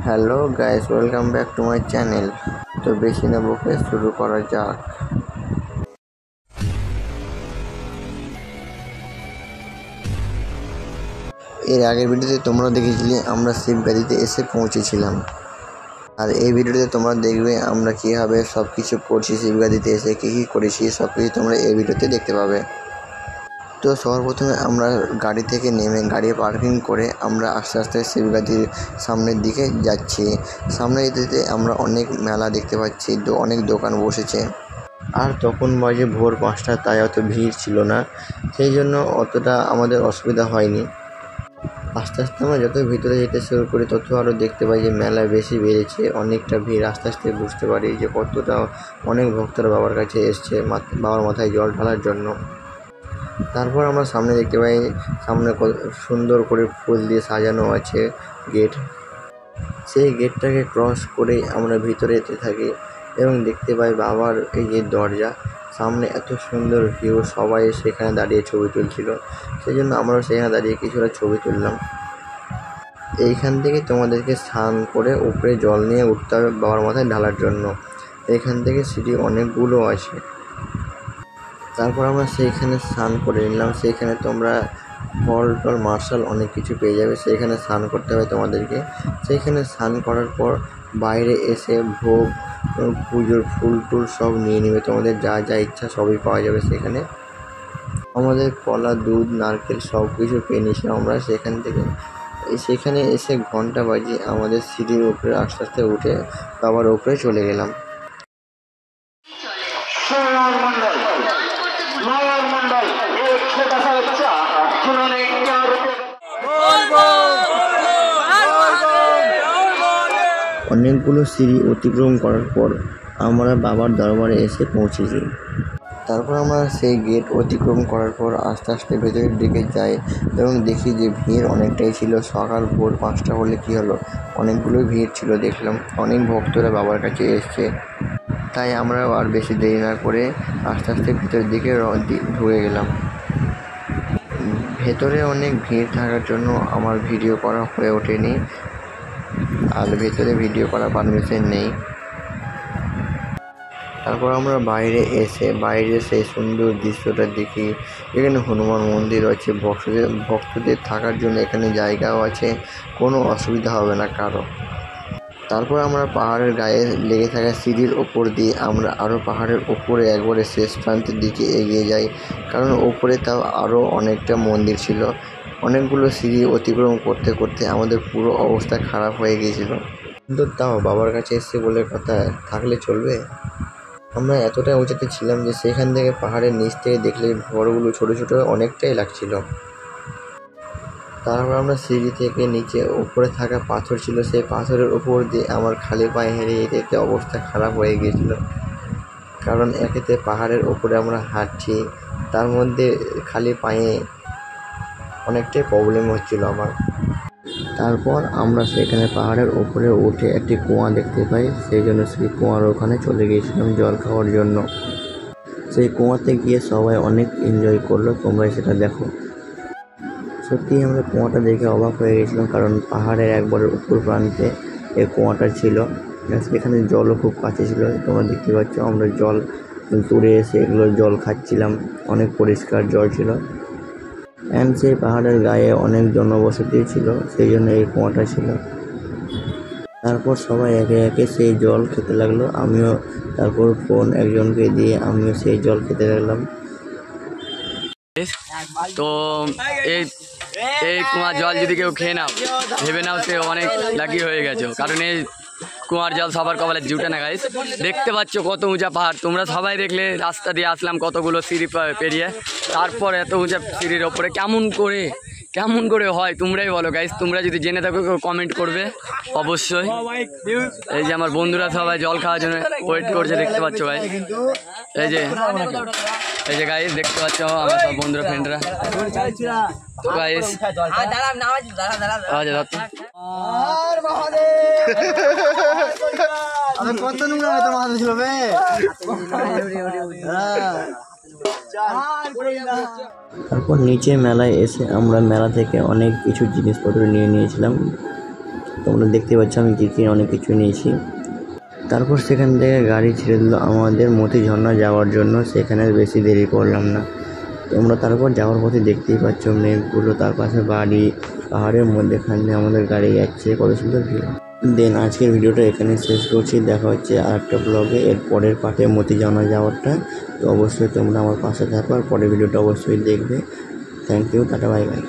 Hello guys, welcome back to my channel. তো বেশি না বকে শুরু করা যাক। এর আগের ভিডিওতে তোমরা দেখেছিলে আমরা শিবগাদিতে এসে পৌঁছেছিলাম, আর এই ভিডিওতে তোমরা দেখবে আমরা কীভাবে সব কিছু করছি। শিবগাদিতে এসে কী কী করেছি সব কিছু তোমরা এই ভিডিওতে দেখতে পাবে। তো সর্বপ্রথমে আমরা গাড়ি থেকে নেমে গাড়ি পার্কিং করে আমরা আস্তে আস্তে শিবগাদির সামনের দিকে যাচ্ছি। সামনে যেতে আমরা অনেক মেলা দেখতে পাচ্ছি, অনেক দোকান বসেছে। আর তখন বাজে ভোর 5টা, তাই অত ভিড় ছিল না, সেই জন্য অতটা আমাদের অসুবিধা হয়নি। আস্তে আস্তে আমরা যত ভিতরে যেতে শুরু করি তত আরও দেখতে পাই যে মেলা বেশি বেড়েছে, অনেকটা ভিড়। আস্তে আস্তে বুঝতে পারি যে কতটা অনেক ভক্তরা বাবার কাছে এসছে বাবার মাথায় জল ঢালার জন্য। তারপর আমরা সামনে দেখতে পাই সামনে কত সুন্দর করে ফুল দিয়ে সাজানো আছে গেট। সেই গেটটাকে ক্রস করেই আমরা ভিতরে যেতে থাকি এবং দেখতে পাই বাবার এই যে দরজা, সামনে এত সুন্দর ভিউ। সবাই সেখানে দাঁড়িয়ে ছবি তুলছিল, সেই জন্য আমরাও সেখানে দাঁড়িয়ে কিছুটা ছবি তুললাম। এইখান থেকে তোমাদেরকে স্নান করে উপরে জল নিয়ে উঠতে হবে বাবার মাথায় ঢালার জন্য। এইখান থেকে সিঁড়ি অনেকগুলো আছে। তারপর আমরা সেইখানে স্নান করে নিলাম। সেইখানে তোমরা ফল টল মার্শাল অনেক কিছু পেয়ে যাবে, সেইখানে স্নান করতে হবে তোমাদেরকে। সেইখানে স্নান করার পর বাইরে এসে ভোগ, পুজোর ফুল টুল সব নিয়ে নেবে, তোমাদের যা যা ইচ্ছা সবই পাওয়া যাবে সেখানে। আমাদের কলা, দুধ, নারকেল সব কিছু পেয়ে নিয়েছিলাম আমরা সেখান থেকে। সেখানে এসে ঘন্টা বাজিয়ে আমাদের সিঁড়ির উপরে আস্তে আস্তে উঠে বাবার উপরে চলে গেলাম। অনেকগুলো সিঁড়ি অতিক্রম করার পর আমরা বাবার দরবারে এসে পৌঁছেছি। তারপর আমরা সেই গেট অতিক্রম করার পর আস্তে আস্তে ভেতরের দিকে যাই এবং দেখি যে ভিড় অনেকটাই ছিল। সকাল ভোর 5টা হলে কী হলো, অনেকগুলো ভিড় ছিল। দেখলাম অনেক ভক্তরা বাবার কাছে এসছে, তাই আমরা আর বেশি দেরি না করে আস্তে আস্তে ভিতরের দিকে ঢুকে গেলাম। ভেতরে অনেক ভিড় থাকার জন্য আমার ভিডিও করা হয়ে ওঠেনি, আর ভেতরে ভিডিও করার পারমিশন নেই। তারপর আমরা বাইরে সেই সুন্দর দৃশ্যটা দেখি। এখানে হনুমান মন্দির আছে, ভক্তদের থাকার জন্য এখানে জায়গাও আছে, কোনো অসুবিধা হবে না কারো। তারপর আমরা পাহাড়ের গায়ে লেগে থাকা সিঁড়ির ওপর দিয়ে আমরা আরও পাহাড়ের ওপরে একবারে শেষ প্রান্তের দিকে এগিয়ে যাই, কারণ ওপরে তাও আরও অনেকটা মন্দির ছিল। অনেকগুলো সিঁড়ি অতিক্রম করতে করতে আমাদের পুরো অবস্থা খারাপ হয়ে গিয়েছিল, কিন্তু তাও বাবার কাছে এসছে বলে কথা, থাকলে চলবে। আমরা এতটা উঁচুতে ছিলাম যে সেখান থেকে পাহাড়ের নিচ থেকে দেখলে ঘরগুলো ছোটো ছোটো অনেকটাই লাগছিল। তারপর আমরা সিঁড়ি থেকে নিচে উপরে থাকা পাথর ছিল, সেই পাথরের উপর দিয়ে আমার খালি পায়ে হেঁটে যেতে যেতে অবস্থা খারাপ হয়ে গিয়েছিল, কারণ একেতে পাহাড়ের ওপরে আমরা হাঁটছি, তার মধ্যে খালি পায়ে অনেকটাই প্রবলেম হচ্ছিল আমার। তারপর আমরা সেখানে পাহাড়ের ওপরে উঠে একটি কুয়া দেখতে পাই, সেই জন্য সেই কুয়ার ওখানে চলে গিয়েছিলাম জল খাওয়ার জন্য। সেই কুয়াতে গিয়ে সবাই অনেক এনজয় করলো, তোমরা সেটা দেখো। সত্যি আমরা কুয়াটা দেখে অবাক হয়ে গেছিলাম, কারণ পাহাড়ের একবারের উপর প্রান্তে এই কুয়াটা ছিল। সেখানে জলও খুব কাছে ছিল, তোমরা দেখতে পাচ্ছ। আমরা জল দূরে এসে এগুলো জল খাচ্ছিলাম, অনেক পরিষ্কার জল ছিল। অ্যান্ড সেই পাহাড়ের গায়ে অনেক জনবসতি ছিল, সেই জন্য এই কুয়াটা ছিল। তারপর সবাই একে একে সেই জল খেতে লাগলো, আমিও তারপর ফোন একজনকে দিয়ে আমিও সেই জল খেতে লাগলাম। তো এই কুয়ার জল যদি কেউ খেয়ে নাও, ভেবে নাও সে অনেক লাকি হয়ে গেছো, কারণ এই কুয়ার জল সবার কপালে জুটে না গাইস। দেখতে পাচ্ছ কত উঁচা পাহাড়, তোমরা সবাই দেখলে। রাস্তা দিয়ে আসলাম কতগুলো সিঁড়ি পেরিয়ে, তারপর এত উঁচা সিঁড়ির ওপরে কেমন করে হয় তোমরাই বলো গাইস। তোমরা যদি জেনে থাকো কেউ কমেন্ট করবে অবশ্যই। এই যে আমার বন্ধুরা সবাই জল খাওয়ার জন্য ওয়েট করছে, দেখতে পাচ্ছ গাইস। এই যে গাইস দেখতে পাচ্ছ আমার সব বন্ধুরা, ফ্রেন্ডরা গাইস। তারপর নিচে মেলায় এসে আমরা মেলা থেকে অনেক কিছু জিনিসপত্র নিয়ে নিয়েছিলাম। তোমরা দেখতে পাচ্ছ আমি কী অনেক কিছু নিয়েছি। তারপর সেখান থেকে গাড়ি ছেড়ে দিল আমাদের মতি ঝর্ণা যাওয়ার জন্য। সেখানে বেশি দেরি করলাম না। তোমরা তারপর যাওয়ার পথে দেখতেই পাচ্ছ মেঘগুলো, তার পাশে বাড়ি, পাহাড়ের মধ্যেখান দিয়ে আমাদের গাড়ি যাচ্ছে, কত সুন্দর ভিউ। দেন আজকের ভিডিওটা এখানে শেষ করছি। দেখা হচ্ছে আর একটা ব্লগে, এর পরের পার্টে মতি ঝর্ণা যাওয়ারটা। তো অবশ্যই তোমরা আমার পাশে থাকো আর পরের ভিডিওটা অবশ্যই দেখবে। Thank you, tata, bye by.